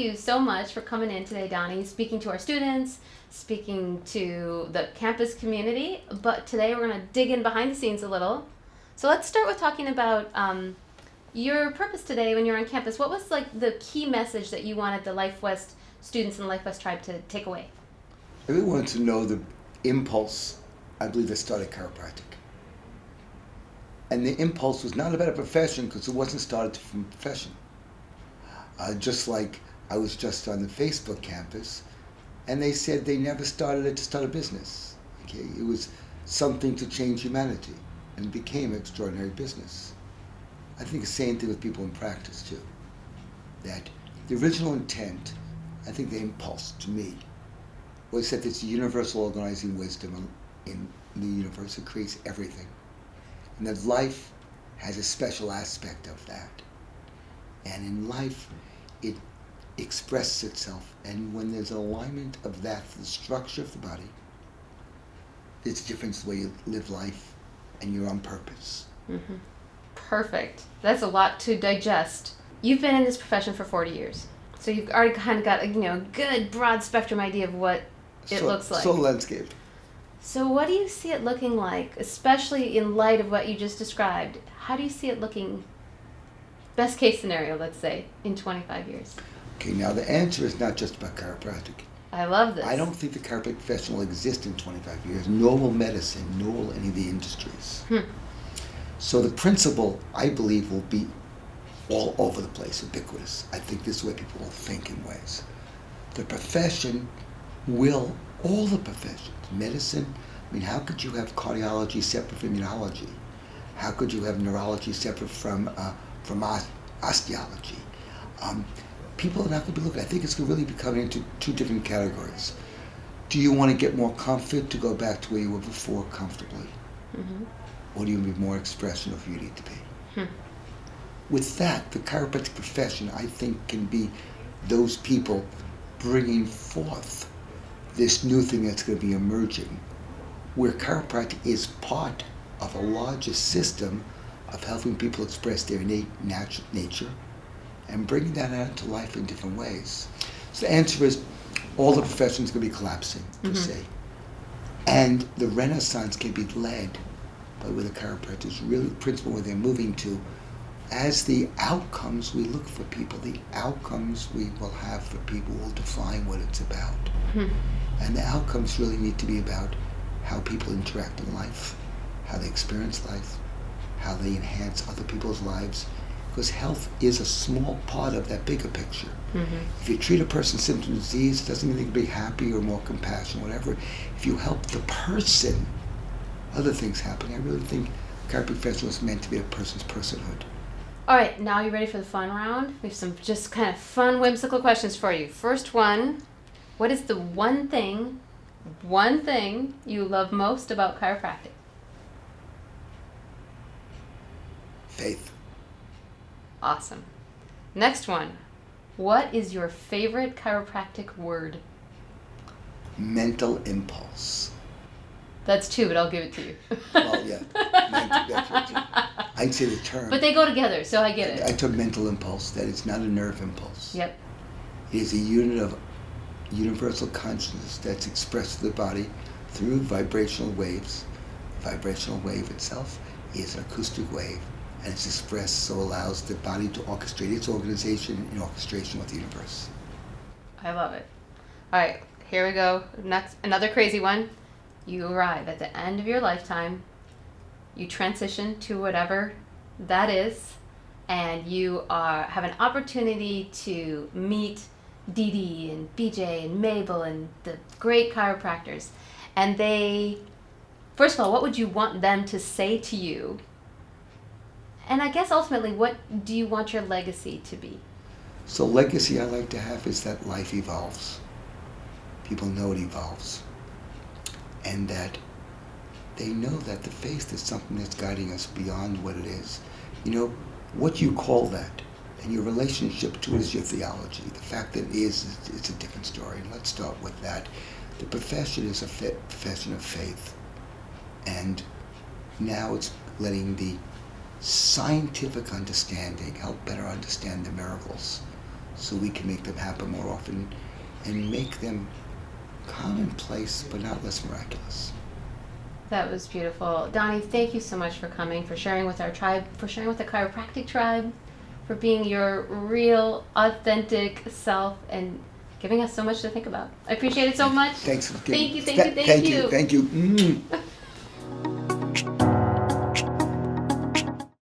you so much for coming in today, Donny, speaking to our students, speaking to the campus community. But today we're going to dig in behind the scenes a little. So let's start with talking about your purpose today when you're on campus. What was like the key message that you wanted the Life West students and Life West Tribe to take away? I really wanted to know the impulse, I believe, that started chiropractic. And the impulse was not about a profession, because it wasn't started from a profession. Just like I was just on the Facebook campus, and they said they never started it to start a business. Okay, it was something to change humanity, and it became an extraordinary business. I think the same thing with people in practice too. That the original intent, I think the impulse to me, was that there's a universal organizing wisdom in the universe that creates everything. And that life has a special aspect of that. And in life, it expresses itself. And when there's an alignment of that, the structure of the body, there's a difference in the way you live life, and you're on purpose. Mm-hmm. Perfect. That's a lot to digest. You've been in this profession for 40 years. So you've already kind of got a good broad spectrum idea of what it looks like. So landscape. So what do you see it looking like, especially in light of what you just described? How do you see it looking, best case scenario, let's say, in 25 years? Okay, now the answer is not just about chiropractic. I love this. I don't think the chiropractic profession will exist in 25 years, nor will medicine, nor will any of the industries. So the principle, I believe, will be all over the place, ubiquitous. I think this is the way people will think in ways. The profession will, all the professions, medicine, I mean, how could you have cardiology separate from immunology? How could you have neurology separate from osteology? People are not going to be looking. I think it's going to really be coming into two different categories. Do you want to get more comfort to go back to where you were before comfortably? Mm-hmm. Or do you need more expression of who you need to be? With that, the chiropractic profession, I think, can be those people bringing forth this new thing that's going to be emerging, where chiropractic is part of a larger system of helping people express their innate nature and bringing that out into life in different ways. So the answer is, all the professions are going to be collapsing, per se. And the Renaissance can be led by where the chiropractors really, the principle where they're moving to, as the outcomes we look for people, the outcomes we will have for people will define what it's about. And the outcomes really need to be about how people interact in life, how they experience life, how they enhance other people's lives, because health is a small part of that bigger picture. If you treat a person's symptom of disease, it doesn't mean they can be happy or more compassionate, whatever. If you help the person, other things happen. I really think chiropractic profession was meant to be a person's personhood. All right, now you ready for the fun round? We have some just kind of fun, whimsical questions for you. First one, what is the one thing you love most about chiropractic? Faith. Awesome. Next one, what is your favorite chiropractic word? Mental impulse. That's two, but I'll give it to you. Well, yeah. I'd say the term. But they go together, so I get it. I took mental impulse, that it's not a nerve impulse. Yep. It is a unit of universal consciousness that's expressed to the body through vibrational waves. The vibrational wave itself is an acoustic wave, and it's expressed so allows the body to orchestrate its organization in orchestration with the universe. I love it. All right, here we go. Next, another crazy one. You arrive at the end of your lifetime, you transition to whatever that is, and you have an opportunity to meet Dee Dee and BJ and Mabel and the great chiropractors. And they, first of all, what would you want them to say to you? And I guess ultimately, what do you want your legacy to be? So legacy I like to have is that life evolves. People know it evolves. And that they know that the faith is something that's guiding us beyond what it is. You know, what you call that, and your relationship to it is your theology. The fact that it is, it's a different story. And let's start with that. The profession is a profession of faith. And now it's letting the scientific understanding help better understand the miracles so we can make them happen more often and make them commonplace but not less miraculous. That was beautiful. Donny, thank you so much for coming, for sharing with our tribe, for sharing with the Chiropractic Tribe, for being your real, authentic self and giving us so much to think about. I appreciate it so much. Thanks. Thank you. Thank you. Mm.